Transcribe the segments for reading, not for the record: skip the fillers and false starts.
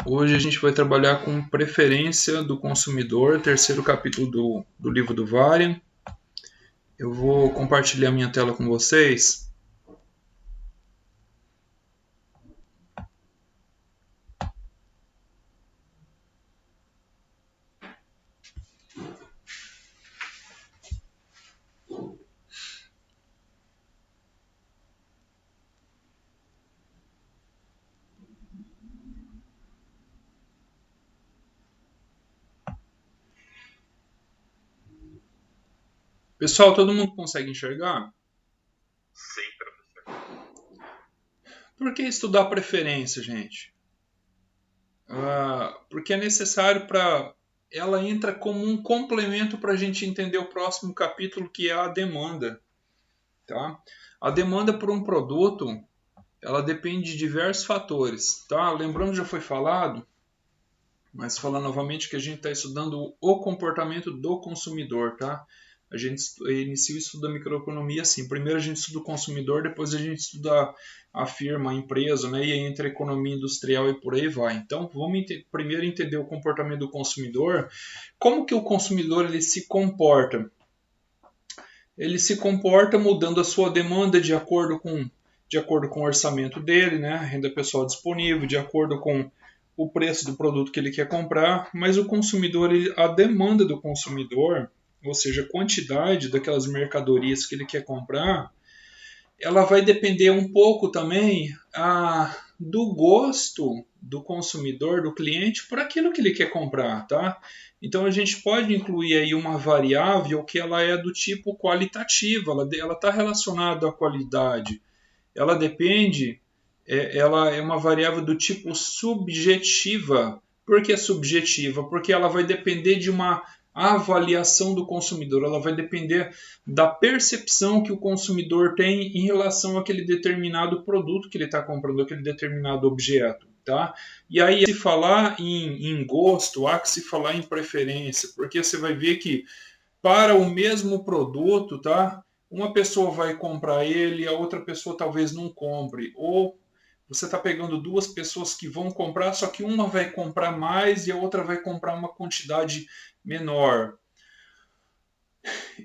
Hoje a gente vai trabalhar com preferência do consumidor, terceiro capítulo do livro do Varian. Eu vou compartilhar minha tela com vocês. Pessoal, todo mundo consegue enxergar? Sim, professor. Por que estudar preferência, gente? Porque é necessário para... Ela entra como um complemento para a gente entender o próximo capítulo, que é a demanda. Tá? A demanda por um produto, ela depende de diversos fatores. Tá? Lembrando, já foi falado, mas falando novamente que a gente está estudando o comportamento do consumidor, tá? A gente inicia o estudo da microeconomia assim. Primeiro a gente estuda o consumidor, depois a gente estuda a firma, a empresa, né? E aí entra a economia industrial e por aí vai. Então vamos primeiro entender o comportamento do consumidor. Como que o consumidor ele se comporta? Ele se comporta mudando a sua demanda de acordo com o orçamento dele, né? A renda pessoal disponível, de acordo com o preço do produto que ele quer comprar, mas o consumidor, a demanda do consumidor, ou seja, a quantidade daquelas mercadorias que ele quer comprar, ela vai depender um pouco também do gosto do consumidor, do cliente, por aquilo que ele quer comprar, tá? Então a gente pode incluir aí uma variável que ela é do tipo qualitativa, ela está relacionada à qualidade. Ela depende, ela é uma variável do tipo subjetiva. Por que subjetiva? Porque ela vai depender de uma avaliação do consumidor, ela vai depender da percepção que o consumidor tem em relação àquele determinado produto que ele está comprando, aquele determinado objeto. Tá? E aí, se falar em gosto, há que se falar em preferência, porque você vai ver que para o mesmo produto, tá? Uma pessoa vai comprar ele, a outra pessoa talvez não compre. Ou você está pegando duas pessoas que vão comprar, só que uma vai comprar mais e a outra vai comprar uma quantidade menor.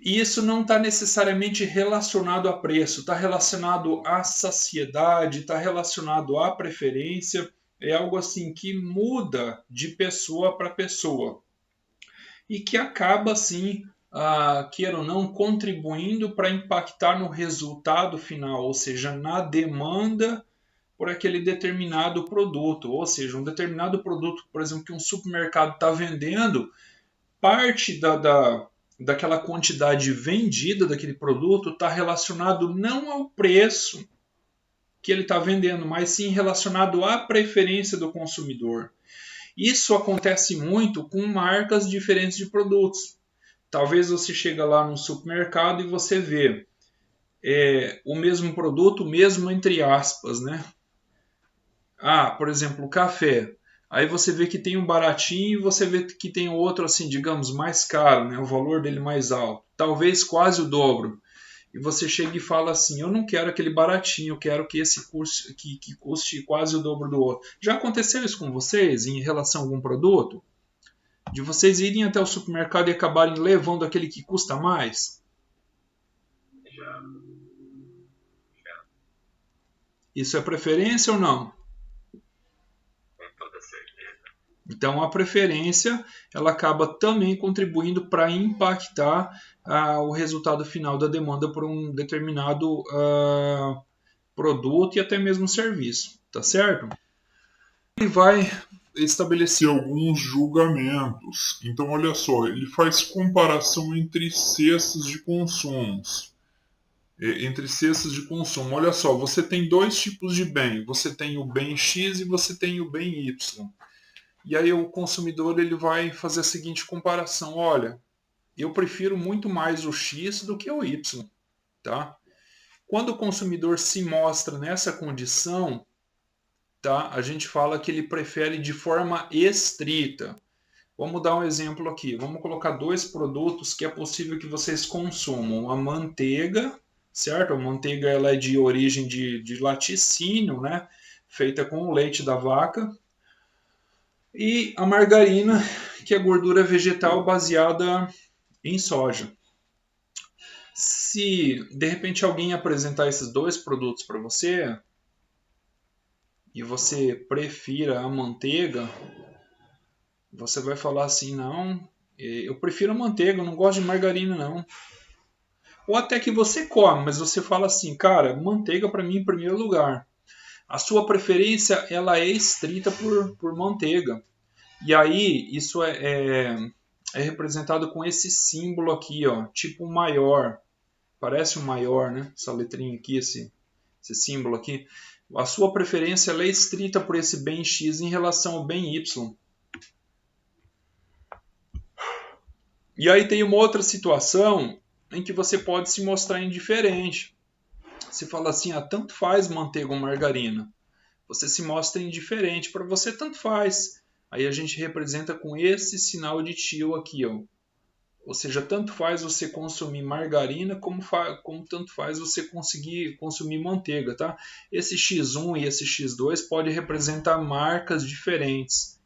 E isso não está necessariamente relacionado a preço, está relacionado à saciedade, está relacionado à preferência. É algo assim que muda de pessoa para pessoa e que acaba assim, queira ou não, contribuindo para impactar no resultado final, ou seja, na demanda por aquele determinado produto. Ou seja, um determinado produto, por exemplo, que um supermercado está vendendo, parte daquela quantidade vendida daquele produto está relacionado não ao preço que ele está vendendo, mas sim relacionado à preferência do consumidor. Isso acontece muito com marcas diferentes de produtos. Talvez você chega lá no supermercado e você vê o mesmo produto, mesmo entre aspas, né? Por exemplo, o café. Aí você vê que tem um baratinho e você vê que tem outro, assim, digamos, mais caro, né? O valor dele mais alto. Talvez quase o dobro. E você chega e fala assim, eu não quero aquele baratinho, eu quero que esse que custe quase o dobro do outro. Já aconteceu isso com vocês em relação a algum produto? De vocês irem até o supermercado e acabarem levando aquele que custa mais? Já, já, Isso é preferência ou não? com toda certeza. Então a preferência ela acaba também contribuindo para impactar o resultado final da demanda por um determinado produto e até mesmo serviço, tá certo? Ele vai estabelecer alguns julgamentos. Então, olha só, ele faz comparação entre cestas de consumos. Entre cestas de consumo. Olha só, você tem dois tipos de bem. Você tem o bem X e você tem o bem Y. E aí o consumidor ele vai fazer a seguinte comparação: olha, eu prefiro muito mais o X do que o Y, tá? Quando o consumidor se mostra nessa condição, tá? A gente fala que ele prefere de forma estrita. Vamos dar um exemplo aqui. Vamos colocar dois produtos que é possível que vocês consumam: a manteiga, certo? A manteiga ela é de origem de laticínio, né? Feita com o leite da vaca. E a margarina, que é gordura vegetal baseada em soja. Se de repente alguém apresentar esses dois produtos para você e você prefira a manteiga, você vai falar assim: não, eu prefiro a manteiga, eu não gosto de margarina não. Ou até que você come, mas você fala assim: cara, manteiga para mim em primeiro lugar. A sua preferência ela é estrita por manteiga. E aí isso é representado com esse símbolo aqui, ó, tipo um maior. Parece um maior, né? Essa letrinha aqui, esse símbolo aqui. A sua preferência ela é estrita por esse bem X em relação ao bem Y. E aí tem uma outra situação em que você pode se mostrar indiferente. Você fala assim, ah, tanto faz manteiga ou margarina. Você se mostra indiferente, para você tanto faz. Aí a gente representa com esse sinal de tio aqui, ó. Ou seja, tanto faz você consumir margarina como tanto faz você conseguir consumir manteiga, tá? Esse X1 e esse X2 pode representar marcas diferentes.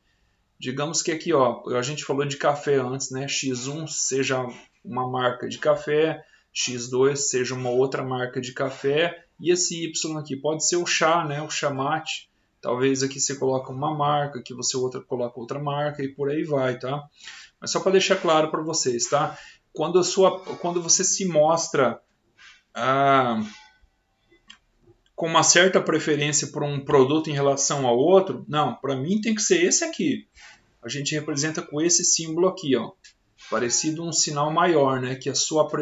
Digamos que aqui, ó, a gente falou de café antes, né? X1 seja uma marca de café, X2 seja uma outra marca de café, e esse Y aqui pode ser o chá, né? O chamate. Talvez aqui você coloca uma marca, aqui você coloca outra marca e por aí vai, tá? Mas só para deixar claro para vocês, tá? Quando você se mostra ah, com uma certa preferência por um produto em relação ao outro, não, para mim tem que ser esse aqui. A gente representa com esse símbolo aqui, ó, parecido um sinal maior, né? Que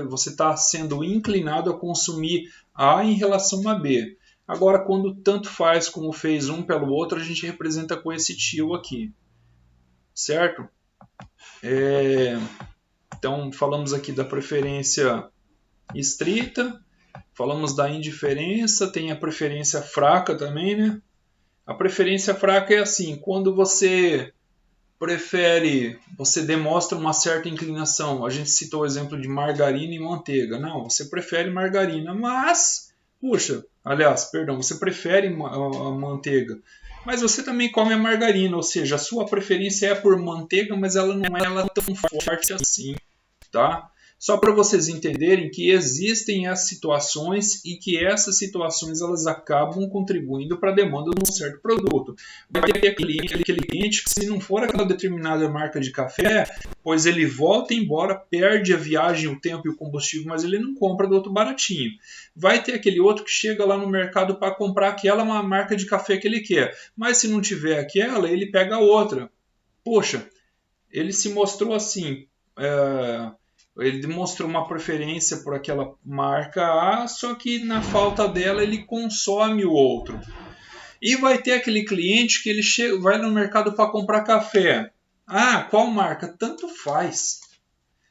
você está sendo inclinado a consumir A em relação a B. Agora, quando tanto faz como fez um pelo outro, a gente representa com esse tio aqui, certo? Então, falamos aqui da preferência estrita, falamos da indiferença, tem a preferência fraca também, né? A preferência fraca é assim, quando você demonstra uma certa inclinação. A gente citou o exemplo de margarina e manteiga. Não, você prefere margarina, mas, puxa, aliás, perdão, você prefere a manteiga. Mas você também come a margarina, ou seja, a sua preferência é por manteiga, mas ela não é tão forte assim, tá? Só para vocês entenderem que existem as situações e que essas situações elas acabam contribuindo para a demanda de um certo produto. Vai ter aquele cliente que, se não for aquela determinada marca de café, pois ele volta embora, perde a viagem, o tempo e o combustível, mas ele não compra do outro baratinho. Vai ter aquele outro que chega lá no mercado para comprar aquela marca de café que ele quer, mas se não tiver aquela, ele pega a outra. Poxa, ele se mostrou assim. Ele demonstrou uma preferência por aquela marca A, só que na falta dela ele consome o outro. E vai ter aquele cliente que ele vai no mercado para comprar café. Ah, qual marca? Tanto faz.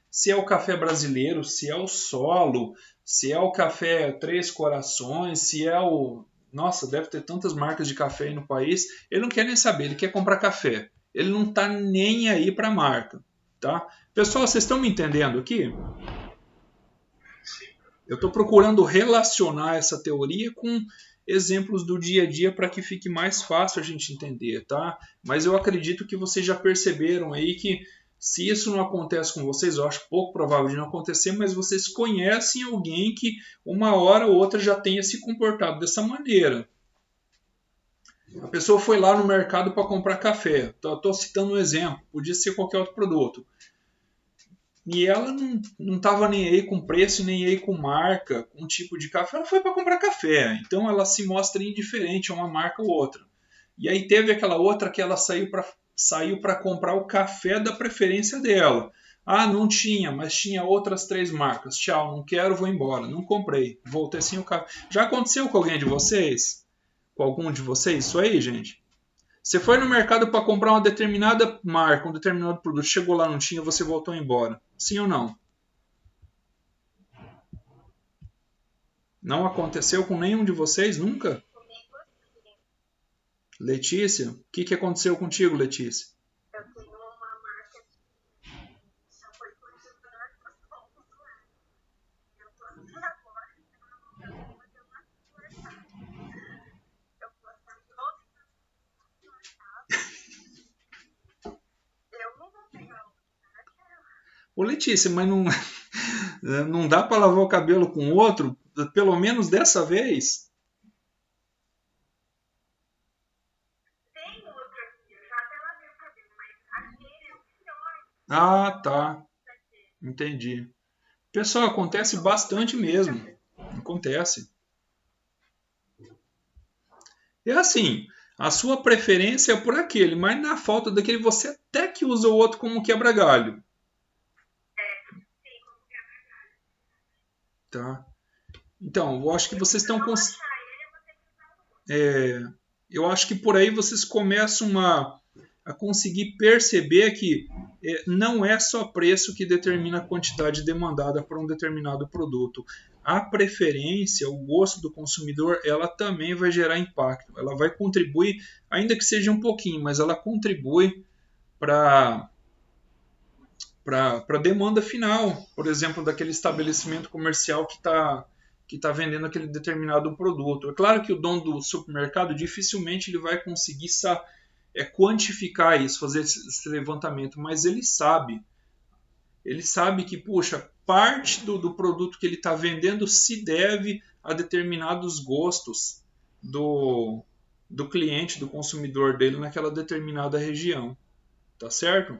Se é o café brasileiro, se é o Solo, se é o café Três Corações, se é o. Nossa, deve ter tantas marcas de café aí no país. Ele não quer nem saber, ele quer comprar café. Ele não está nem aí para a marca. Tá? Pessoal, vocês estão me entendendo aqui? Eu estou procurando relacionar essa teoria com exemplos do dia a dia para que fique mais fácil a gente entender, tá? Mas eu acredito que vocês já perceberam aí que, se isso não acontece com vocês, eu acho pouco provável de não acontecer, mas vocês conhecem alguém que uma hora ou outra já tenha se comportado dessa maneira. A pessoa foi lá no mercado para comprar café. Estou citando um exemplo, podia ser qualquer outro produto. E ela não estava nem aí com preço, nem aí com marca, com tipo de café. Ela foi para comprar café. Então ela se mostra indiferente a uma marca ou outra. E aí teve aquela outra que ela saiu para comprar o café da preferência dela. Ah, não tinha, mas tinha outras 3 marcas. Tchau, não quero, vou embora. Não comprei. Voltei sem o café. Já aconteceu com alguém de vocês? Com algum de vocês? Isso aí, gente? Você foi no mercado para comprar uma determinada marca, um determinado produto, chegou lá, não tinha, você voltou embora. Sim ou não? Não aconteceu com nenhum de vocês nunca? Letícia, o que aconteceu contigo, Letícia? Ô Letícia, mas não, não dá para lavar o cabelo com outro, pelo menos dessa vez? Tem outro aqui, eu já até lavei o cabelo, mas aquele é o melhor. Ah, tá. Entendi. Pessoal, acontece bastante mesmo. Acontece. É assim, a sua preferência é por aquele, mas na falta daquele você até que usa o outro como quebra-galho. Tá? Então, eu acho que vocês estão com. É, eu acho que por aí vocês começam a conseguir perceber que não é só preço que determina a quantidade demandada para um determinado produto. A preferência, o gosto do consumidor, ela também vai gerar impacto. Ela vai contribuir, ainda que seja um pouquinho, mas ela contribui para a demanda final, por exemplo, daquele estabelecimento comercial que tá vendendo aquele determinado produto. É claro que o dono do supermercado dificilmente ele vai conseguir quantificar isso, fazer esse levantamento, mas ele sabe que, puxa, parte do produto que ele está vendendo se deve a determinados gostos do cliente, do consumidor dele naquela determinada região. Tá certo?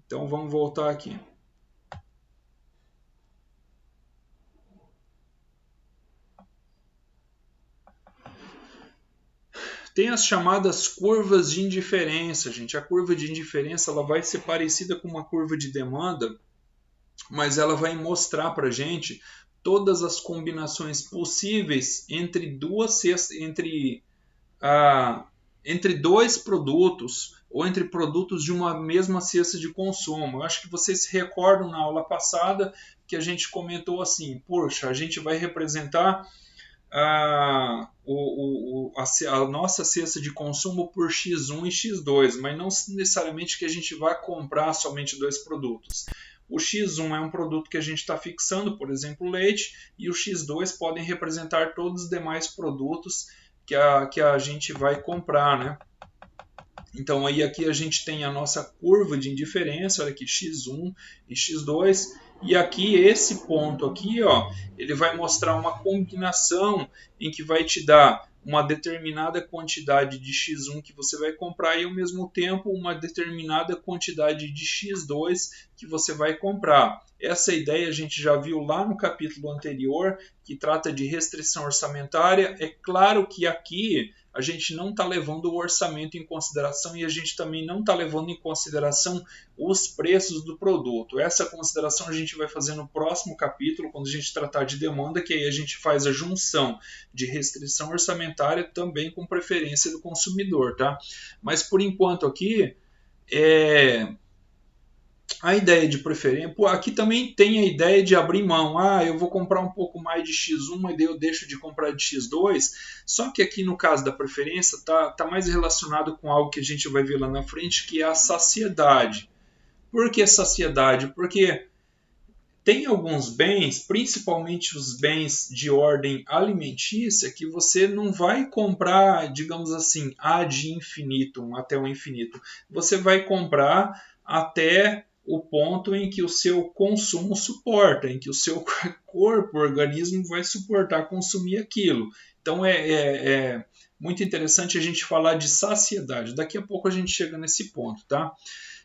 Então vamos voltar aqui. Tem as chamadas curvas de indiferença, gente. A curva de indiferença ela vai ser parecida com uma curva de demanda, mas ela vai mostrar para a gente todas as combinações possíveis entre dois produtos ou entre produtos de uma mesma cesta de consumo. Eu acho que vocês se recordam na aula passada que a gente comentou assim, poxa, a gente vai representar a nossa cesta de consumo por X1 e X2, mas não necessariamente que a gente vai comprar somente dois produtos. O X1 é um produto que a gente está fixando, por exemplo, leite, e o X2 podem representar todos os demais produtos que a gente vai comprar, né? Então aí aqui a gente tem a nossa curva de indiferença, olha aqui, X1 e X2, e aqui esse ponto aqui, ó, ele vai mostrar uma combinação em que vai te dar uma determinada quantidade de X1 que você vai comprar e ao mesmo tempo uma determinada quantidade de X2 que você vai comprar. Essa ideia a gente já viu lá no capítulo anterior, que trata de restrição orçamentária. É claro que aqui a gente não está levando o orçamento em consideração e a gente também não está levando em consideração os preços do produto. Essa consideração a gente vai fazer no próximo capítulo, quando a gente tratar de demanda, que aí a gente faz a junção de restrição orçamentária também com preferência do consumidor, tá? Mas por enquanto aqui, a ideia de preferência, aqui também tem a ideia de abrir mão. Eu vou comprar um pouco mais de X1, mas daí eu deixo de comprar de X2. Só que aqui no caso da preferência tá mais relacionado com algo que a gente vai ver lá na frente, que é a saciedade. Por que saciedade? Porque tem alguns bens, principalmente os bens de ordem alimentícia, que você não vai comprar, digamos assim, ad infinitum, até o infinito. Você vai comprar até o ponto em que o seu consumo suporta, em que o seu corpo, o organismo vai suportar consumir aquilo. Então é muito interessante a gente falar de saciedade. Daqui a pouco a gente chega nesse ponto, tá?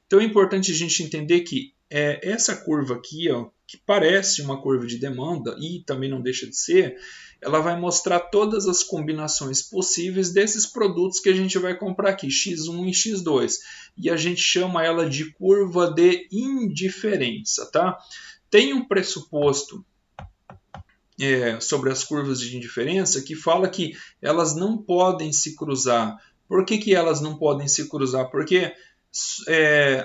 Então é importante a gente entender que essa curva aqui, ó, que parece uma curva de demanda e também não deixa de ser, ela vai mostrar todas as combinações possíveis desses produtos que a gente vai comprar aqui, X1 e X2. E a gente chama ela de curva de indiferença, tá? Tem um pressuposto sobre as curvas de indiferença que fala que elas não podem se cruzar. Por que elas não podem se cruzar? Porque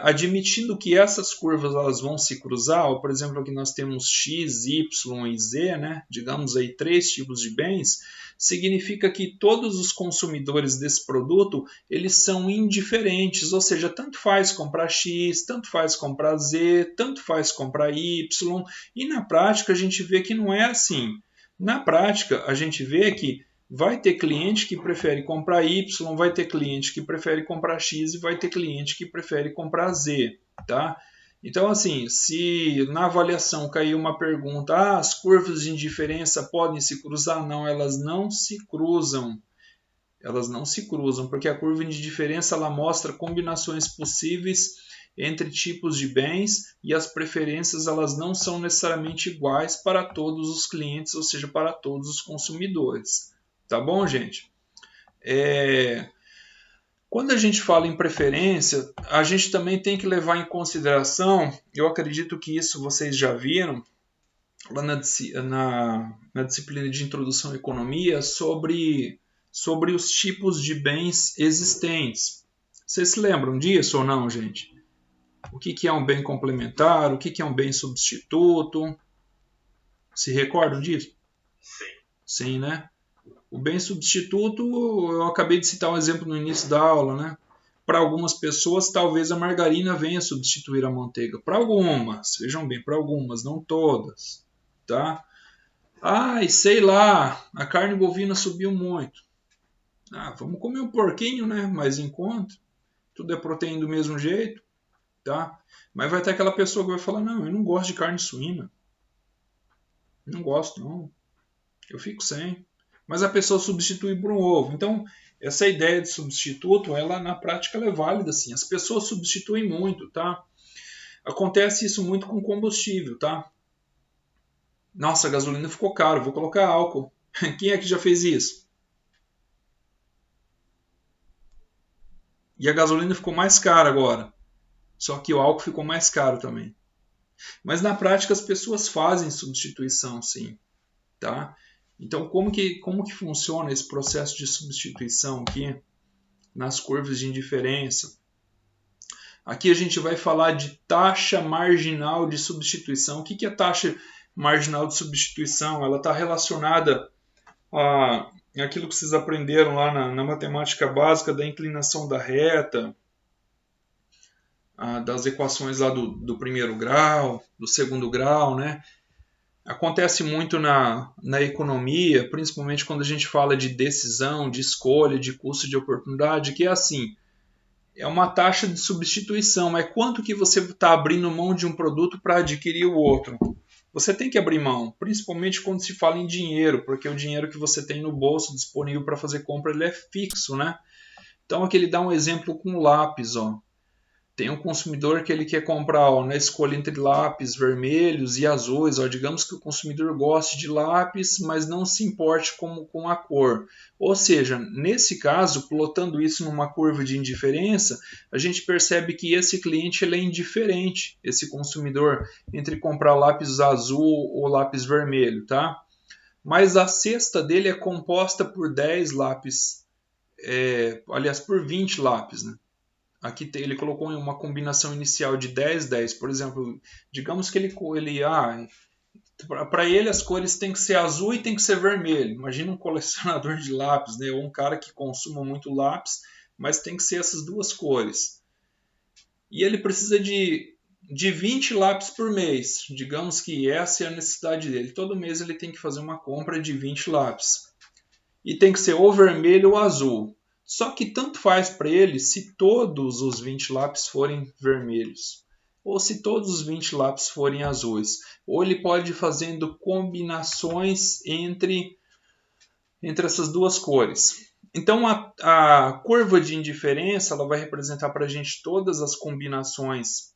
admitindo que essas curvas elas vão se cruzar, ou, por exemplo, aqui nós temos X, Y e Z, né? Digamos aí 3 tipos de bens, significa que todos os consumidores desse produto eles são indiferentes, ou seja, tanto faz comprar X, tanto faz comprar Z, tanto faz comprar Y, e na prática a gente vê que não é assim. Na prática a gente vê que vai ter cliente que prefere comprar Y, vai ter cliente que prefere comprar X e vai ter cliente que prefere comprar Z, tá? Então, assim, se na avaliação cair uma pergunta, as curvas de indiferença podem se cruzar? Não, elas não se cruzam. Elas não se cruzam, porque a curva de diferença ela mostra combinações possíveis entre tipos de bens e as preferências elas não são necessariamente iguais para todos os clientes, ou seja, para todos os consumidores. Tá bom, gente? Quando a gente fala em preferência, a gente também tem que levar em consideração, eu acredito que isso vocês já viram, lá na disciplina de Introdução à Economia, sobre os tipos de bens existentes. Vocês se lembram disso ou não, gente? O que é um bem complementar? O que é um bem substituto? Se recordam disso? Sim. Sim, né? O bem substituto, eu acabei de citar um exemplo no início da aula, né? Para algumas pessoas, talvez a margarina venha substituir a manteiga. Para algumas, vejam bem, para algumas, não todas, tá? E sei lá, a carne bovina subiu muito. Vamos comer um porquinho, né? Mais em conta. Tudo é proteína do mesmo jeito, tá? Mas vai ter aquela pessoa que vai falar, não, eu não gosto de carne suína. Não gosto, não. Eu fico sem. Mas a pessoa substitui por um ovo. Então, essa ideia de substituto, ela na prática ela é válida, sim. As pessoas substituem muito, tá? Acontece isso muito com combustível, tá? Nossa, a gasolina ficou caro, vou colocar álcool. Quem é que já fez isso? E a gasolina ficou mais cara agora. Só que o álcool ficou mais caro também. Mas na prática as pessoas fazem substituição, sim, tá? Então, como que funciona esse processo de substituição aqui nas curvas de indiferença? Aqui a gente vai falar de taxa marginal de substituição. O que é taxa marginal de substituição? Ela está relacionada àquilo que vocês aprenderam lá na matemática básica da inclinação da reta, das equações lá do primeiro grau, do segundo grau, né? Acontece muito na economia, principalmente quando a gente fala de decisão, de escolha, de custo de oportunidade, que é assim, é uma taxa de substituição, é quanto que você está abrindo mão de um produto para adquirir o outro. Você tem que abrir mão, principalmente quando se fala em dinheiro, porque o dinheiro que você tem no bolso disponível para fazer compra ele é fixo, né? Então aqui ele dá um exemplo com lápis, ó. Tem um consumidor que ele quer comprar na escolha entre lápis vermelhos e azuis. Digamos que o consumidor goste de lápis, mas não se importe com a cor. Ou seja, nesse caso, plotando isso numa curva de indiferença, a gente percebe que esse cliente ele é indiferente, esse consumidor, entre comprar lápis azul ou lápis vermelho, tá? Mas a cesta dele é composta por 10 lápis, por 20 lápis, né? Aqui ele colocou uma combinação inicial de 10, 10. Por exemplo, digamos que para ele as cores tem que ser azul e tem que ser vermelho. Imagina um colecionador de lápis, né? Ou um cara que consuma muito lápis, mas tem que ser essas duas cores. E ele precisa de 20 lápis por mês. Digamos que essa é a necessidade dele. Todo mês ele tem que fazer uma compra de 20 lápis. E tem que ser ou vermelho ou azul. Só que tanto faz para ele se todos os 20 lápis forem vermelhos, ou se todos os 20 lápis forem azuis. Ou ele pode ir fazendo combinações entre essas duas cores. Então a curva de indiferença ela vai representar para a gente todas as combinações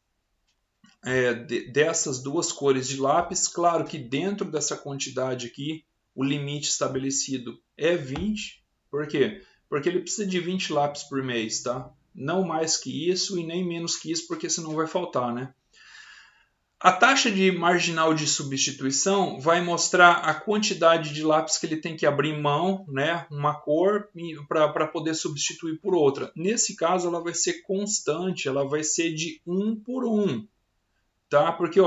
dessas duas cores de lápis. Claro que dentro dessa quantidade aqui, o limite estabelecido é 20. Por quê? Porque ele precisa de 20 lápis por mês, tá? Não mais que isso e nem menos que isso, porque senão vai faltar, né? A taxa de marginal de substituição vai mostrar a quantidade de lápis que ele tem que abrir mão, né? Uma cor, para poder substituir por outra. Nesse caso, ela vai ser constante, ela vai ser de 1 por 1, tá? Porque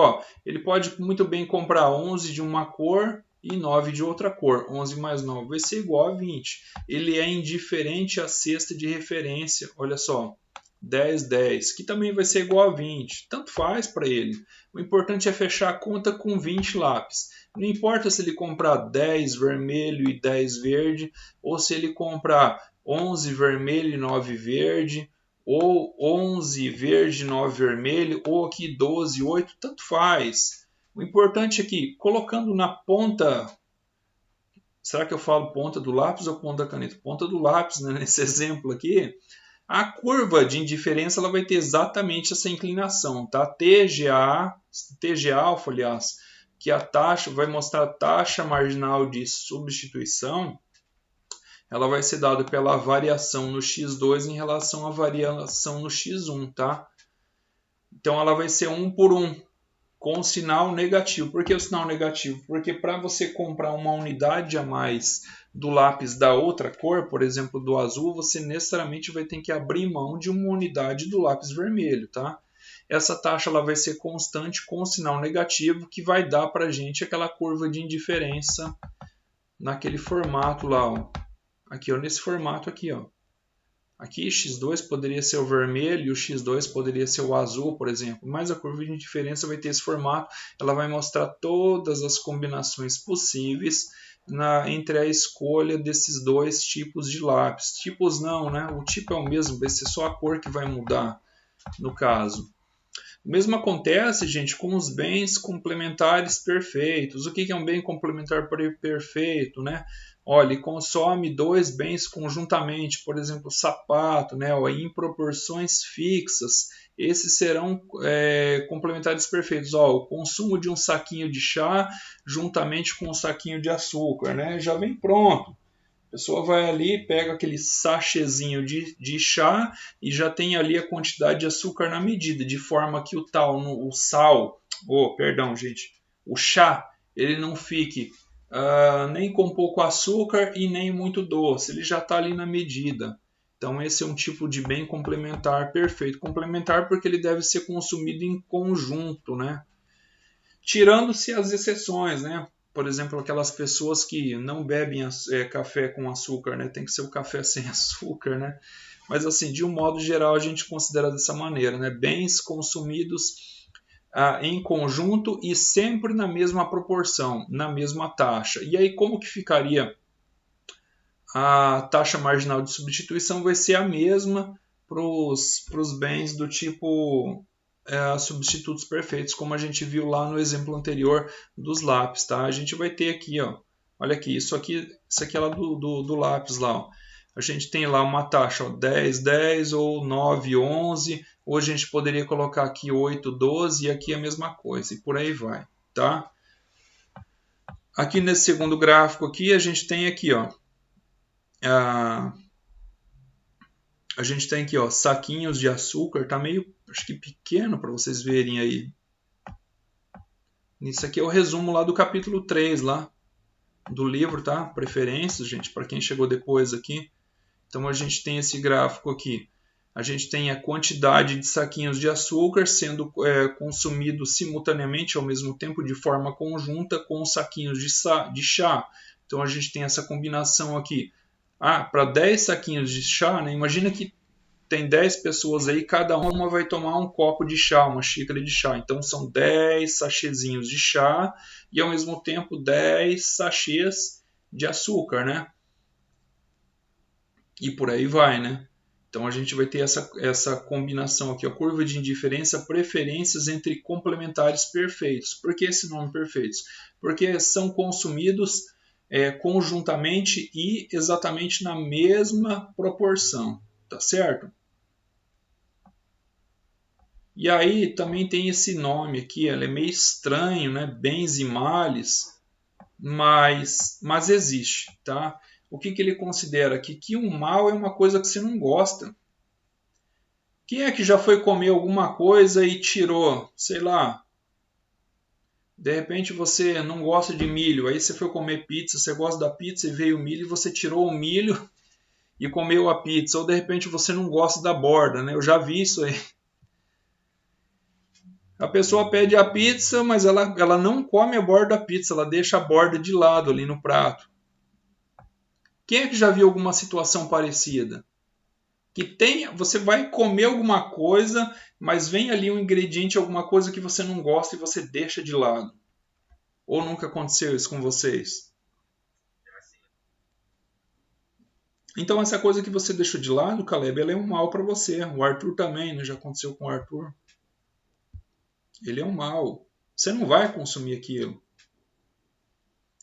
ele pode muito bem comprar 11 de uma cor e 9 de outra cor. 11 mais 9 vai ser igual a 20. Ele é indiferente à cesta de referência. Olha só, 10, 10, que também vai ser igual a 20. Tanto faz para ele. O importante é fechar a conta com 20 lápis. Não importa se ele comprar 10 vermelho e 10 verde, ou se ele comprar 11 vermelho e 9 verde, ou 11 verde e 9 vermelho, ou aqui 12, 8, tanto faz. O importante é que, colocando na ponta, será que eu falo ponta do lápis ou ponta da caneta? Ponta do lápis, né? Nesse exemplo aqui, a curva de indiferença ela vai ter exatamente essa inclinação, tá? TGA alfa, aliás, que a taxa vai mostrar a taxa marginal de substituição, ela vai ser dada pela variação no x2 em relação à variação no x1, tá? Então ela vai ser 1 por 1, com o sinal negativo. Por que o sinal negativo? Porque para você comprar uma unidade a mais do lápis da outra cor, por exemplo, do azul, você necessariamente vai ter que abrir mão de uma unidade do lápis vermelho, tá? Essa taxa ela vai ser constante com o sinal negativo, que vai dar para a gente aquela curva de indiferença naquele formato lá, ó. Aqui, ó, nesse formato aqui, ó. Aqui x2 poderia ser o vermelho e o x2 poderia ser o azul, por exemplo. Mas a curva de indiferença vai ter esse formato. Ela vai mostrar todas as combinações possíveis entre a escolha desses dois tipos de lápis. Tipos não, né? O tipo é o mesmo, vai ser só a cor que vai mudar no caso. O mesmo acontece, gente, com os bens complementares perfeitos. O que é um bem complementar perfeito, né? Olha, ele consome dois bens conjuntamente, por exemplo, sapato, né? Em proporções fixas. Esses serão complementares perfeitos. O consumo de um saquinho de chá juntamente com um saquinho de açúcar, né? Já vem pronto. A pessoa vai ali, pega aquele sachêzinho de chá e já tem ali a quantidade de açúcar na medida, de forma que o chá, ele não fique nem com pouco açúcar e nem muito doce, ele já está ali na medida. Então esse é um tipo de bem complementar perfeito. Complementar porque ele deve ser consumido em conjunto, né? Tirando-se as exceções, né? Por exemplo, aquelas pessoas que não bebem café com açúcar, né? Tem que ser o café sem açúcar, né? Mas assim, de um modo geral, a gente considera dessa maneira, né? Bens consumidos em conjunto e sempre na mesma proporção, na mesma taxa. E aí, como que ficaria a taxa marginal de substituição? Vai ser a mesma para os bens do tipo substitutos perfeitos, como a gente viu lá no exemplo anterior dos lápis, tá? A gente vai ter aqui, ó, olha aqui, isso aqui é lá do lápis lá, ó. A gente tem lá uma taxa, ó, 10, 10 ou 9, 11, ou a gente poderia colocar aqui 8, 12 e aqui a mesma coisa, e por aí vai, tá? Aqui nesse segundo gráfico aqui, a gente tem aqui, ó, a gente tem aqui, ó, saquinhos de açúcar, tá meio, acho que pequeno para vocês verem aí. Isso aqui é o resumo lá do capítulo 3 lá do livro, tá? Preferências, gente, para quem chegou depois aqui. Então a gente tem esse gráfico aqui. A gente tem a quantidade de saquinhos de açúcar sendo consumidos simultaneamente ao mesmo tempo de forma conjunta com os saquinhos de chá. Então a gente tem essa combinação aqui. Para 10 saquinhos de chá, né? Imagina que tem 10 pessoas aí, cada uma vai tomar um copo de chá, uma xícara de chá. Então são 10 sachêzinhos de chá e ao mesmo tempo 10 sachês de açúcar, né? E por aí vai, né? Então a gente vai ter essa combinação aqui, a curva de indiferença, preferências entre complementares perfeitos. Por que esse nome perfeitos? Porque são consumidos conjuntamente e exatamente na mesma proporção, tá certo? E aí também tem esse nome aqui, ele é meio estranho, né? Bens e males, mas existe, tá? O que ele considera aqui? Que um mal é uma coisa que você não gosta. Quem é que já foi comer alguma coisa e tirou, sei lá, de repente você não gosta de milho, aí você foi comer pizza, você gosta da pizza e veio o milho e você tirou o milho e comeu a pizza, ou de repente você não gosta da borda, né? Eu já vi isso aí. A pessoa pede a pizza, mas ela não come a borda da pizza, ela deixa a borda de lado ali no prato. Quem é que já viu alguma situação parecida? Que você vai comer alguma coisa, mas vem ali um ingrediente, alguma coisa que você não gosta e você deixa de lado. Ou nunca aconteceu isso com vocês? Então essa coisa que você deixou de lado, Caleb, ela é um mal para você. O Arthur também, né? Já aconteceu com o Arthur. Ele é um mal. Você não vai consumir aquilo.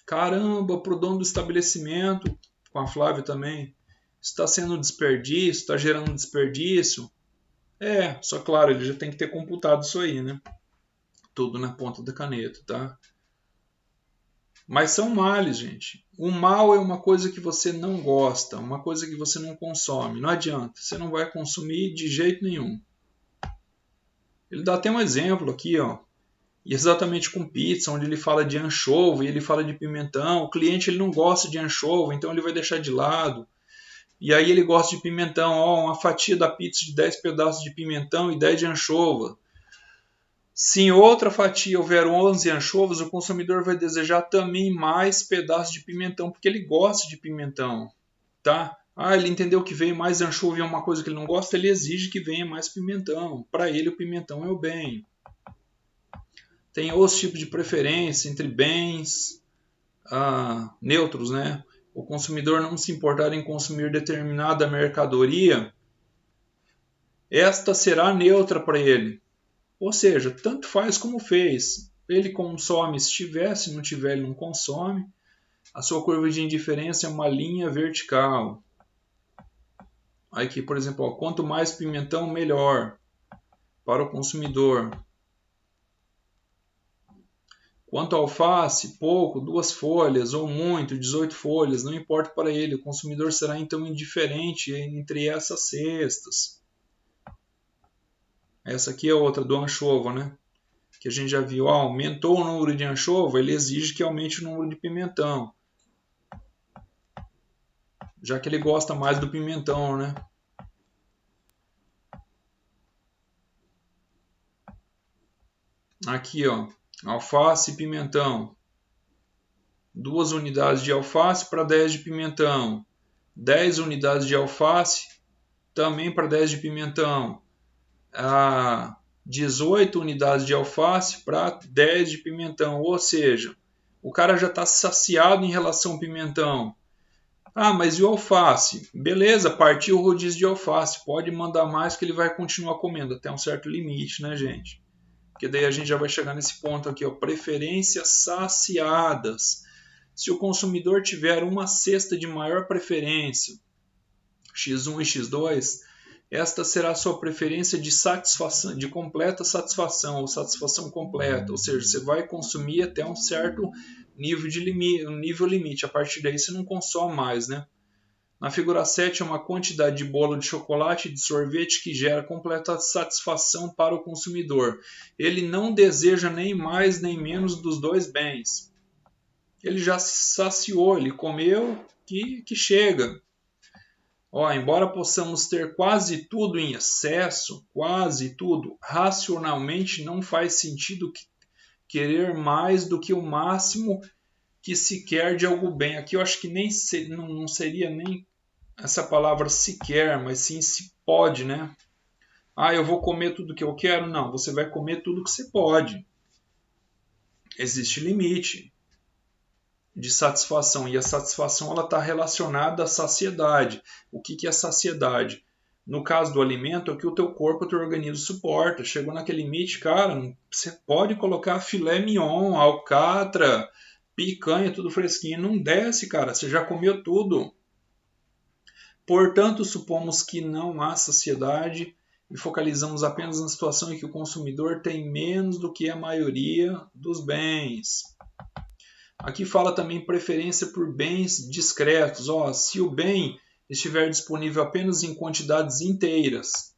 Caramba, pro dono do estabelecimento, com a Flávia também, está sendo desperdício, está gerando desperdício. Só claro, ele já tem que ter computado isso aí, né? Tudo na ponta da caneta, tá? Mas são males, gente. O mal é uma coisa que você não gosta, uma coisa que você não consome. Não adianta, você não vai consumir de jeito nenhum. Ele dá até um exemplo aqui, ó. E exatamente com pizza, onde ele fala de anchova e ele fala de pimentão. O cliente ele não gosta de anchova, então ele vai deixar de lado. E aí ele gosta de pimentão, ó, uma fatia da pizza de 10 pedaços de pimentão e 10 de anchova. Se em outra fatia houver 11 anchovas, o consumidor vai desejar também mais pedaços de pimentão, porque ele gosta de pimentão, tá? Ele entendeu que veio mais anchova e é uma coisa que ele não gosta, ele exige que venha mais pimentão. Para ele o pimentão é o bem. Tem outros tipos de preferência entre bens neutros, né? O consumidor não se importar em consumir determinada mercadoria, esta será neutra para ele. Ou seja, tanto faz como fez. Ele consome se tiver, se não tiver, ele não consome. A sua curva de indiferença é uma linha vertical. Aqui, por exemplo, quanto mais pimentão, melhor para o consumidor. Quanto ao alface, pouco, 2 folhas ou muito, 18 folhas, não importa para ele. O consumidor será então indiferente entre essas cestas. Essa aqui é outra do anchova, né? Que a gente já viu, aumentou o número de anchova, ele exige que aumente o número de pimentão. Já que ele gosta mais do pimentão, né? Aqui, ó, alface e pimentão. 2 unidades de alface para 10 de pimentão. 10 unidades de alface também para 10 de pimentão. 18 unidades de alface para 10 de pimentão. Ou seja, o cara já está saciado em relação ao pimentão. Mas e o alface? Beleza, partiu o rodízio de alface. Pode mandar mais que ele vai continuar comendo até um certo limite, né, gente? Porque daí a gente já vai chegar nesse ponto aqui, ó, preferências saciadas. Se o consumidor tiver uma cesta de maior preferência, X1 e X2, esta será a sua preferência de satisfação, de completa satisfação, ou satisfação completa. Ou seja, você vai consumir até um certo nível de limite, um nível limite. A partir daí você não consome mais, né? Na figura 7 é uma quantidade de bolo de chocolate e de sorvete que gera completa satisfação para o consumidor. Ele não deseja nem mais nem menos dos dois bens. Ele já se saciou, ele comeu que chega. Embora possamos ter quase tudo em excesso, quase tudo, racionalmente não faz sentido querer mais do que o máximo que se quer de algo bem. Aqui eu acho que não seria nem essa palavra se quer, mas sim se pode, né? Eu vou comer tudo que eu quero? Não, você vai comer tudo que você pode. Existe limite de satisfação, e a satisfação está relacionada à saciedade. O que é saciedade? No caso do alimento, é o que o teu corpo, o teu organismo suporta. Chegou naquele limite, cara, você pode colocar filé mignon, alcatra, picanha, tudo fresquinho, não desce, cara, você já comeu tudo. Portanto, supomos que não há saciedade e focalizamos apenas na situação em que o consumidor tem menos do que a maioria dos bens. Aqui fala também preferência por bens discretos. Se o bem estiver disponível apenas em quantidades inteiras.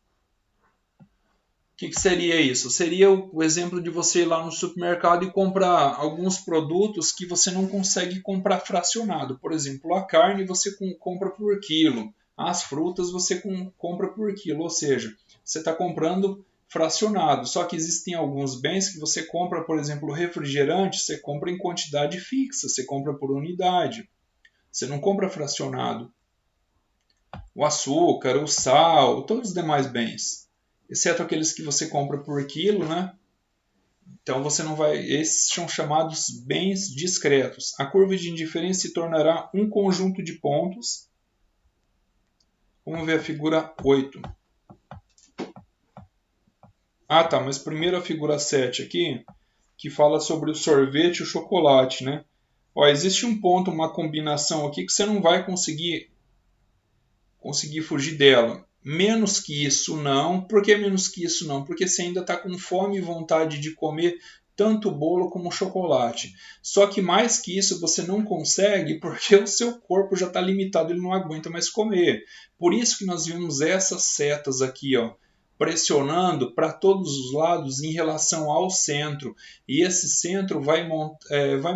O que seria isso? Seria o exemplo de você ir lá no supermercado e comprar alguns produtos que você não consegue comprar fracionado. Por exemplo, a carne você compra por quilo. As frutas você compra por quilo. Ou seja, você está comprando fracionado. Só que existem alguns bens que você compra, por exemplo, refrigerante, você compra em quantidade fixa, você compra por unidade. Você não compra fracionado. O açúcar, o sal, todos os demais bens. Exceto aqueles que você compra por quilo, né? Então você não vai. Esses são chamados bens discretos. A curva de indiferença se tornará um conjunto de pontos. Vamos ver a figura 8. Ah, tá, mas primeiro a figura 7 aqui, que fala sobre o sorvete e o chocolate, né? Ó, existe um ponto, uma combinação aqui que você não vai conseguir fugir dela. Menos que isso não. Por que menos que isso não? Porque você ainda está com fome e vontade de comer tanto bolo como chocolate. Só que mais que isso você não consegue porque o seu corpo já está limitado, ele não aguenta mais comer. Por isso que nós vimos essas setas aqui, ó, pressionando para todos os lados em relação ao centro. E esse centro vai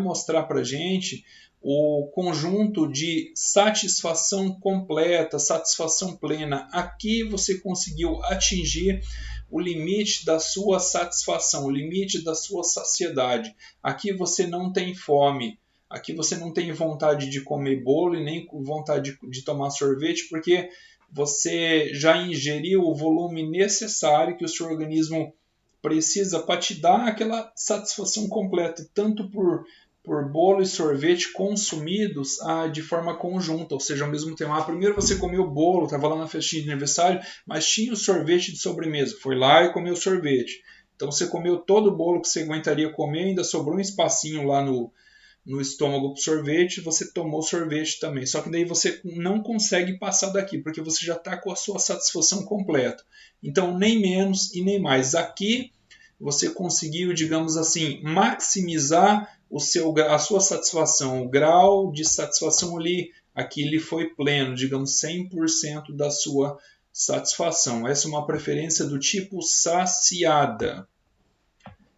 mostrar para a gente o conjunto de satisfação completa, satisfação plena. Aqui você conseguiu atingir o limite da sua satisfação, o limite da sua saciedade. Aqui você não tem fome. Aqui você não tem vontade de comer bolo e nem vontade de tomar sorvete, porque você já ingeriu o volume necessário que o seu organismo precisa para te dar aquela satisfação completa, tanto por bolo e sorvete consumidos de forma conjunta, ou seja, ao mesmo tempo. Primeiro você comeu o bolo, estava lá na festinha de aniversário, mas tinha o sorvete de sobremesa. Foi lá e comeu o sorvete. Então você comeu todo o bolo que você aguentaria comer, ainda sobrou um espacinho lá no estômago para sorvete, você tomou sorvete também. Só que daí você não consegue passar daqui, porque você já está com a sua satisfação completa. Então, nem menos e nem mais. Aqui você conseguiu, digamos assim, maximizar a sua satisfação. O grau de satisfação ali, aqui ele foi pleno, digamos 100% da sua satisfação. Essa é uma preferência do tipo saciada.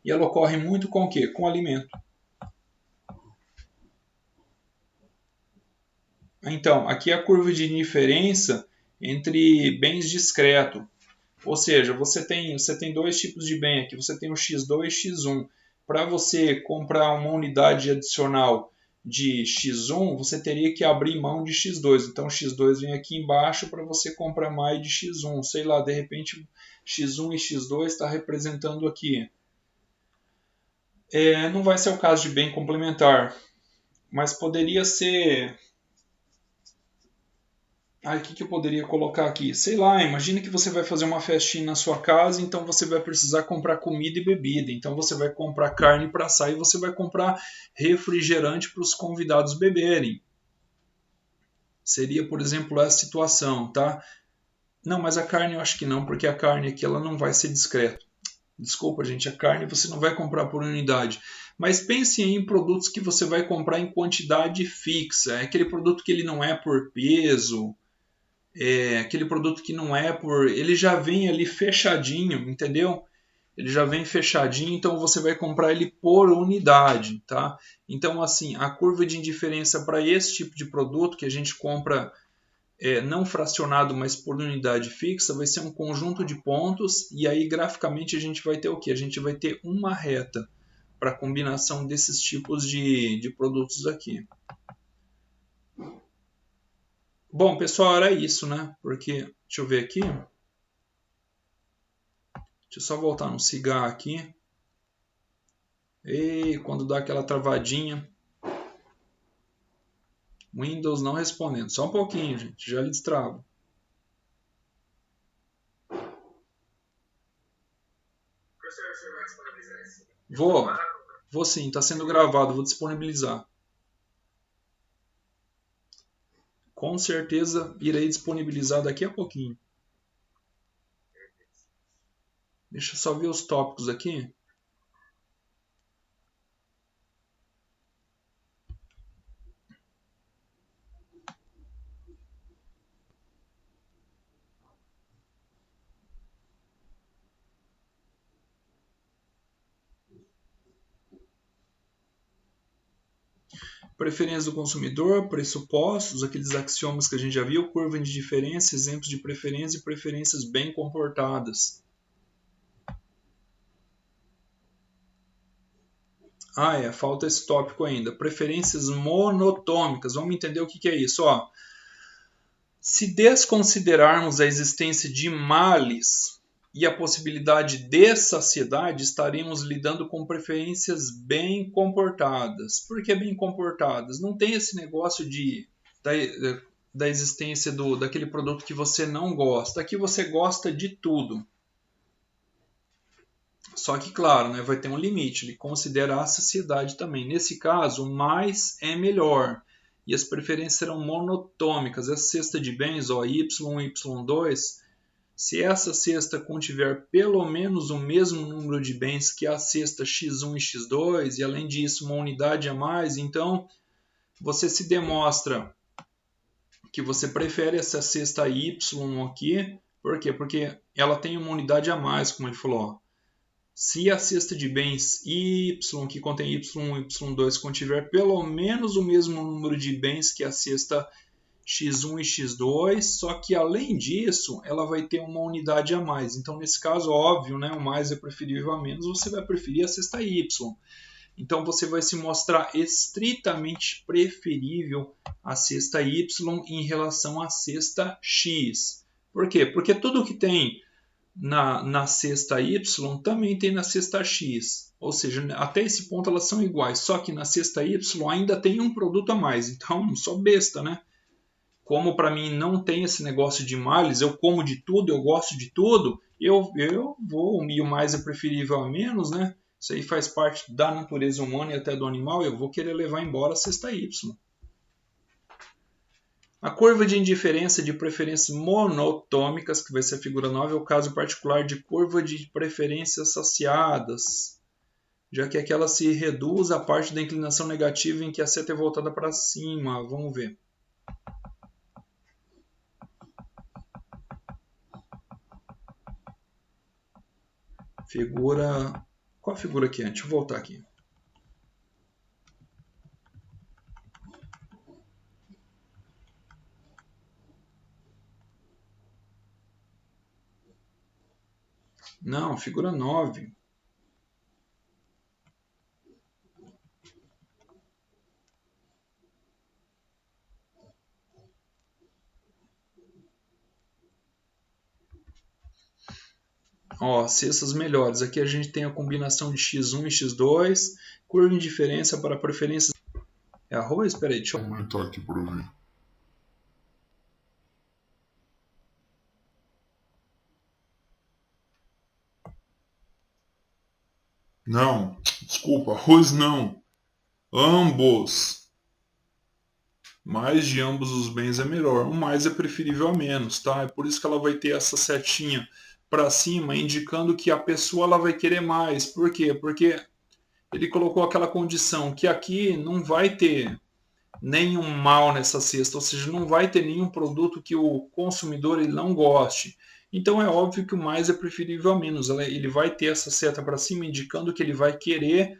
E ela ocorre muito com o quê? Com o alimento. Então, aqui é a curva de indiferença entre bens discretos. Ou seja, você tem dois tipos de bem aqui. Você tem o X2 e X1. Para você comprar uma unidade adicional de X1, você teria que abrir mão de X2. Então, X2 vem aqui embaixo para você comprar mais de X1. Sei lá, de repente, X1 e X2 está representando aqui. Não vai ser o caso de bem complementar, mas poderia ser... o que eu poderia colocar aqui? Sei lá, imagina que você vai fazer uma festinha na sua casa, então você vai precisar comprar comida e bebida. Então você vai comprar carne para assar e você vai comprar refrigerante para os convidados beberem. Seria, por exemplo, essa situação, tá? Não, mas a carne eu acho que não, porque a carne aqui ela não vai ser discreta. Desculpa, gente, a carne você não vai comprar por unidade. Mas pense em produtos que você vai comprar em quantidade fixa. É aquele produto que ele não é por peso, aquele produto que não é por... Ele já vem ali fechadinho, entendeu? Ele já vem fechadinho, então você vai comprar ele por unidade, tá? Então, assim, a curva de indiferença para esse tipo de produto que a gente compra não fracionado, mas por unidade fixa, vai ser um conjunto de pontos, e aí graficamente a gente vai ter o quê? A gente vai ter uma reta para a combinação desses tipos de produtos aqui. Bom, pessoal, era isso, né? Porque, deixa eu ver aqui. Deixa eu só voltar no cigarro aqui. E quando dá aquela travadinha. Windows não respondendo. Só um pouquinho, gente. Já lhe destravo. Vou sim. Está sendo gravado. Vou disponibilizar. Com certeza irei disponibilizar daqui a pouquinho. Deixa eu só ver os tópicos aqui. Preferência do consumidor, pressupostos, aqueles axiomas que a gente já viu, curva de diferença, exemplos de preferência e preferências bem comportadas. Falta esse tópico ainda. Preferências monotômicas. Vamos entender o que é isso. Se desconsiderarmos a existência de males, e a possibilidade de saciedade, estaremos lidando com preferências bem comportadas. Por que bem comportadas? Não tem esse negócio da existência daquele produto que você não gosta. Aqui você gosta de tudo. Só que, claro, né, vai ter um limite. Ele considera a saciedade também. Nesse caso, mais é melhor. E as preferências serão monotômicas. Essa cesta de bens, ó, Y1 e Y2, se essa cesta contiver pelo menos o mesmo número de bens que a cesta X1 e X2, e além disso uma unidade a mais, então você se demonstra que você prefere essa cesta Y aqui. Por quê? Porque ela tem uma unidade a mais, como ele falou. Ó. Se a cesta de bens Y, que contém Y1 e Y2, contiver pelo menos o mesmo número de bens que a cesta X1 e X2, só que além disso, ela vai ter uma unidade a mais. Então, nesse caso, óbvio, né, o mais é preferível a menos, você vai preferir a cesta Y. Então, você vai se mostrar estritamente preferível a cesta Y em relação à cesta X. Por quê? Porque tudo que tem na cesta Y também tem na cesta X. Ou seja, até esse ponto elas são iguais. Só que na cesta Y ainda tem um produto a mais. Então, sou besta, né? Como para mim não tem esse negócio de males, eu como de tudo, eu gosto de tudo, eu vou, e o mais é preferível a menos, né? Isso aí faz parte da natureza humana e até do animal, eu vou querer levar embora a cesta Y. A curva de indiferença de preferências monotômicas, que vai ser a figura 9, é o caso particular de curva de preferências saciadas, já que aquela se reduz à parte da inclinação negativa em que a seta é voltada para cima. Vamos ver. Figura... Qual a figura aqui? Deixa eu voltar aqui. Não, figura 9. Ó, cestas melhores. Aqui a gente tem a combinação de X1 e X2. Curva de indiferença para preferências... É arroz? Espera aí, deixa eu... aumentar aqui para ver. Não, desculpa, arroz não. Ambos. Mais de ambos os bens é melhor. O mais é preferível a menos, tá? É por isso que ela vai ter essa setinha para cima, indicando que a pessoa ela vai querer mais. Por quê? Porque ele colocou aquela condição que aqui não vai ter nenhum mal nessa cesta, ou seja, não vai ter nenhum produto que o consumidor ele não goste. Então é óbvio que o mais é preferível a menos. Ele vai ter essa seta para cima, indicando que ele vai querer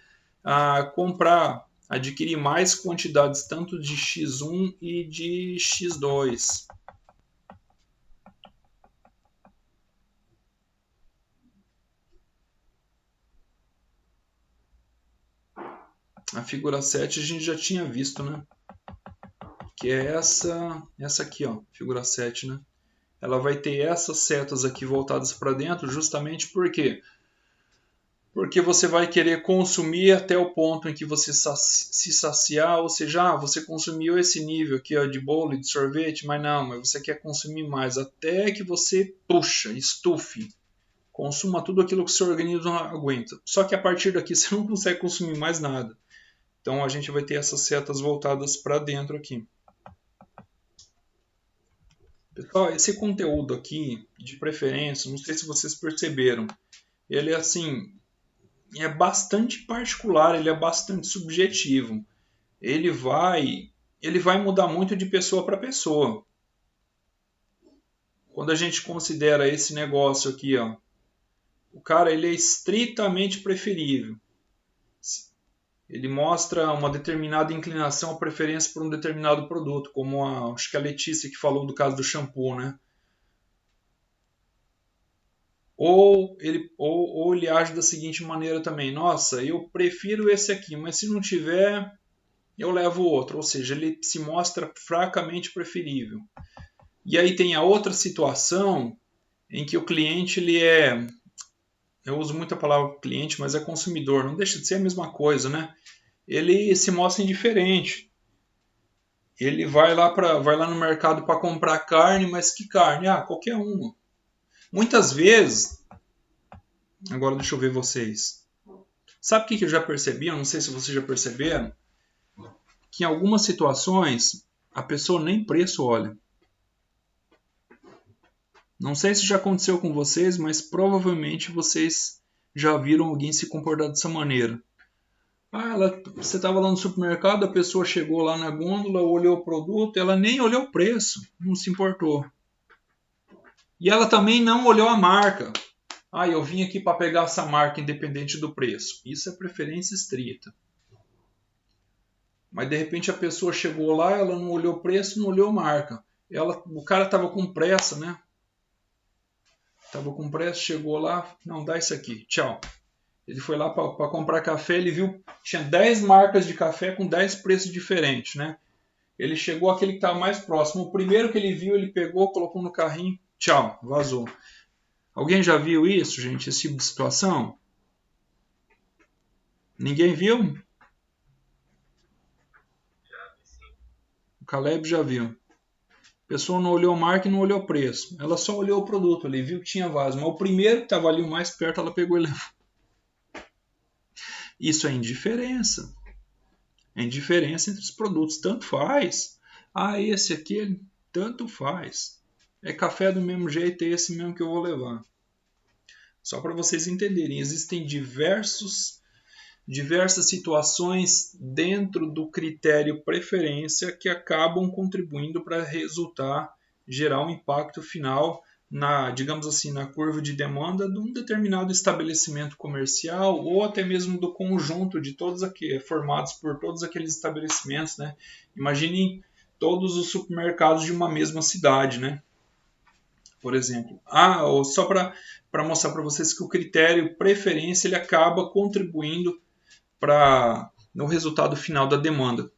comprar, adquirir mais quantidades, tanto de X1 e de X2. A figura 7 a gente já tinha visto, né? Que é essa aqui, ó, figura 7, né? Ela vai ter essas setas aqui voltadas para dentro, justamente porque você vai querer consumir até o ponto em que você se saciar, ou seja, você consumiu esse nível aqui ó, de bolo, de sorvete, mas você quer consumir mais, até que você estufe, consuma tudo aquilo que o seu organismo não aguenta. Só que a partir daqui você não consegue consumir mais nada. Então a gente vai ter essas setas voltadas para dentro aqui. Pessoal, esse conteúdo aqui, de preferência, não sei se vocês perceberam, ele é assim, é bastante particular, ele é bastante subjetivo. Ele vai mudar muito de pessoa para pessoa. Quando a gente considera esse negócio aqui, ó, o cara ele é estritamente preferível. Ele mostra uma determinada inclinação ou preferência por um determinado produto, como acho que a Letícia que falou do caso do shampoo, né? Ou ele age da seguinte maneira também: nossa, eu prefiro esse aqui, mas se não tiver, eu levo outro. Ou seja, ele se mostra fracamente preferível. E aí tem a outra situação em que o cliente eu uso muito a palavra cliente, mas é consumidor, não deixa de ser a mesma coisa, né? Ele se mostra indiferente. Ele vai lá no mercado para comprar carne, mas que carne? Ah, qualquer uma. Muitas vezes, agora deixa eu ver vocês. Sabe o que eu já percebi? Eu não sei se vocês já perceberam, que em algumas situações a pessoa nem preço olha. Não sei se já aconteceu com vocês, mas provavelmente vocês já viram alguém se comportar dessa maneira. Você estava lá no supermercado, a pessoa chegou lá na gôndola, olhou o produto, ela nem olhou o preço, não se importou. E ela também não olhou a marca. Eu vim aqui para pegar essa marca independente do preço. Isso é preferência estrita. Mas de repente a pessoa chegou lá, ela não olhou o preço, não olhou a marca. O cara estava com pressa, né? Tava com pressa, chegou lá, não, dá isso aqui, tchau. Ele foi lá para comprar café, ele viu, tinha 10 marcas de café com 10 preços diferentes, né? Ele chegou àquele que estava mais próximo. O primeiro que ele viu, ele pegou, colocou no carrinho, tchau, vazou. Alguém já viu isso, gente, esse tipo de situação? Ninguém viu? O Caleb já viu. A pessoa não olhou a marca e não olhou o preço. Ela só olhou o produto ali, viu que tinha vaso. Mas o primeiro que estava ali o mais perto, ela pegou e levou. Isso é indiferença. É indiferença entre os produtos. Tanto faz. Esse aqui, tanto faz. É café do mesmo jeito, é esse mesmo que eu vou levar. Só para vocês entenderem, existem diversas situações dentro do critério preferência que acabam contribuindo para gerar um impacto final digamos assim, na curva de demanda de um determinado estabelecimento comercial ou até mesmo do conjunto de todos formados por todos aqueles estabelecimentos, né? Imaginem todos os supermercados de uma mesma cidade, né? Por exemplo. Ou só para mostrar para vocês que o critério preferência ele acaba contribuindo no resultado final da demanda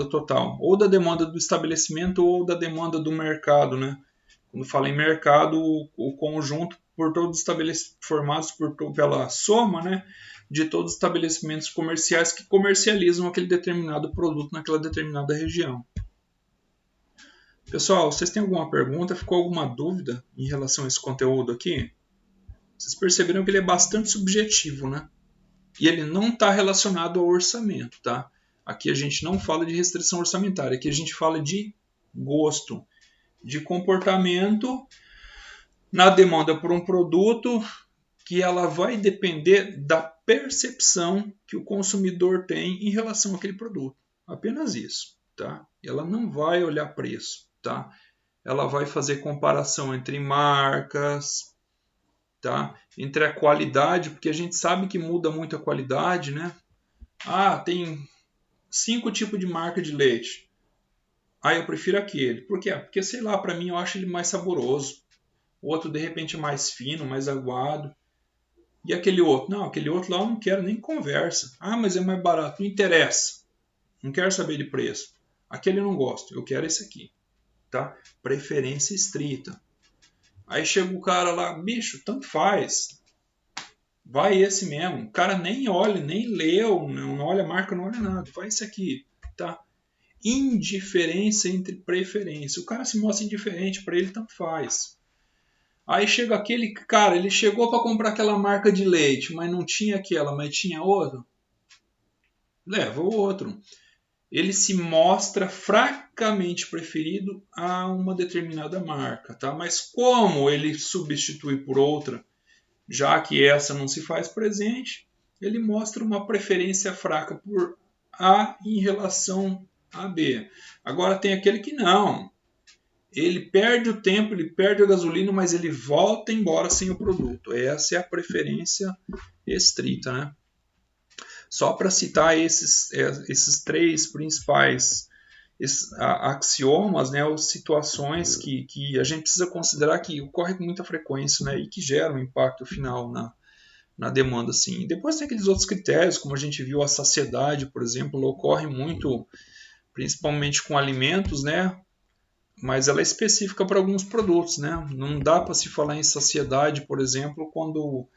total, ou da demanda do estabelecimento ou da demanda do mercado, né? Quando fala em mercado, o conjunto por todos formados pela soma, né, de todos os estabelecimentos comerciais que comercializam aquele determinado produto naquela determinada região. Pessoal, vocês têm alguma pergunta? Ficou alguma dúvida em relação a esse conteúdo aqui? Vocês perceberam que ele é bastante subjetivo, né? E ele não está relacionado ao orçamento, tá? Aqui a gente não fala de restrição orçamentária, aqui a gente fala de gosto, de comportamento na demanda por um produto que ela vai depender da percepção que o consumidor tem em relação àquele produto. Apenas isso, tá? Ela não vai olhar preço, tá? Ela vai fazer comparação entre marcas, tá? Entre a qualidade, porque a gente sabe que muda muito a qualidade, né? Tem 5 tipos de marca de leite. Eu prefiro aquele. Por quê? Porque, sei lá, para mim eu acho ele mais saboroso. O outro, de repente, é mais fino, mais aguado. E aquele outro? Não, aquele outro lá eu não quero nem conversa. Mas é mais barato. Não interessa. Não quero saber de preço. Aquele eu não gosto. Eu quero esse aqui. Tá? Preferência estrita. Aí chega o cara lá, bicho, tanto faz. Vai esse mesmo. O cara nem olha, nem leu, não olha a marca, não olha nada. Vai esse aqui, tá? Indiferença entre preferência. O cara se mostra indiferente, para ele tanto faz. Aí chega aquele cara, ele chegou para comprar aquela marca de leite, mas não tinha aquela, mas tinha outra. Leva o outro. Ele se mostra fracamente preferido a uma determinada marca, tá? Mas como ele substitui por outra, já que essa não se faz presente, ele mostra uma preferência fraca por A em relação a B. Agora tem aquele que não. Ele perde o tempo, ele perde a gasolina, mas ele volta embora sem o produto. Essa é a preferência estrita, né? Só para citar esses 3 principais axiomas, né, ou situações que a gente precisa considerar que ocorrem com muita frequência, né, e que geram impacto final na demanda. Assim. E depois tem aqueles outros critérios, como a gente viu, a saciedade, por exemplo, ocorre muito, principalmente com alimentos, né? mas ela é específica para alguns produtos, né? Não dá para se falar em saciedade, por exemplo, quando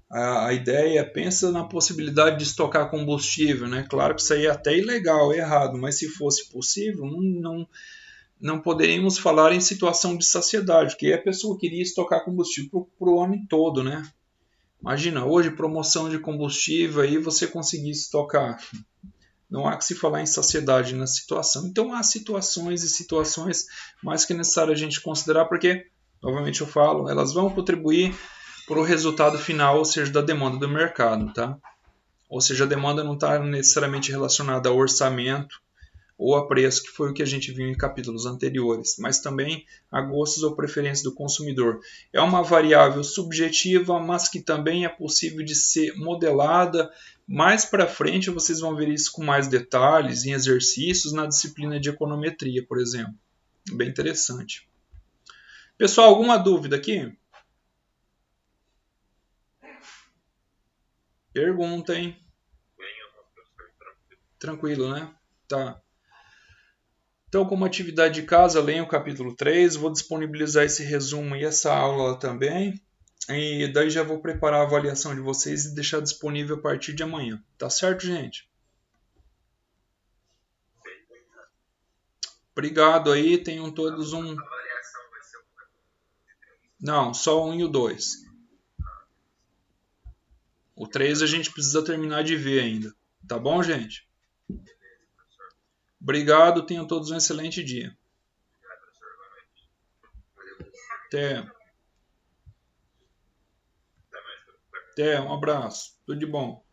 a ideia pensa na possibilidade de estocar combustível, né? Claro que isso aí é até ilegal, é errado, mas se fosse possível, não poderíamos falar em situação de saciedade, porque a pessoa queria estocar combustível para o ano todo, né? Imagina, hoje promoção de combustível aí você conseguir estocar. Não há que se falar em saciedade na situação. Então há situações e situações mais que é necessário a gente considerar, porque, novamente eu falo, elas vão contribuir para o resultado final, ou seja, da demanda do mercado, tá? Ou seja, a demanda não está necessariamente relacionada ao orçamento ou a preço, que foi o que a gente viu em capítulos anteriores, mas também a gostos ou preferências do consumidor. É uma variável subjetiva, mas que também é possível de ser modelada. Mais para frente vocês vão ver isso com mais detalhes em exercícios na disciplina de econometria, por exemplo. Bem interessante. Pessoal, alguma dúvida aqui? Perguntem. Tranquilo, né? Tá. Então, como atividade de casa, leiam o capítulo 3. Vou disponibilizar esse resumo e essa aula também. E daí já vou preparar a avaliação de vocês e deixar disponível a partir de amanhã. Tá certo, gente? Obrigado aí. Tenham todos um. Não, só o 1 e o 2. O 3 a gente precisa terminar de ver ainda. Tá bom, gente? Obrigado. Tenham todos um excelente dia. Até. Até. Um abraço. Tudo de bom.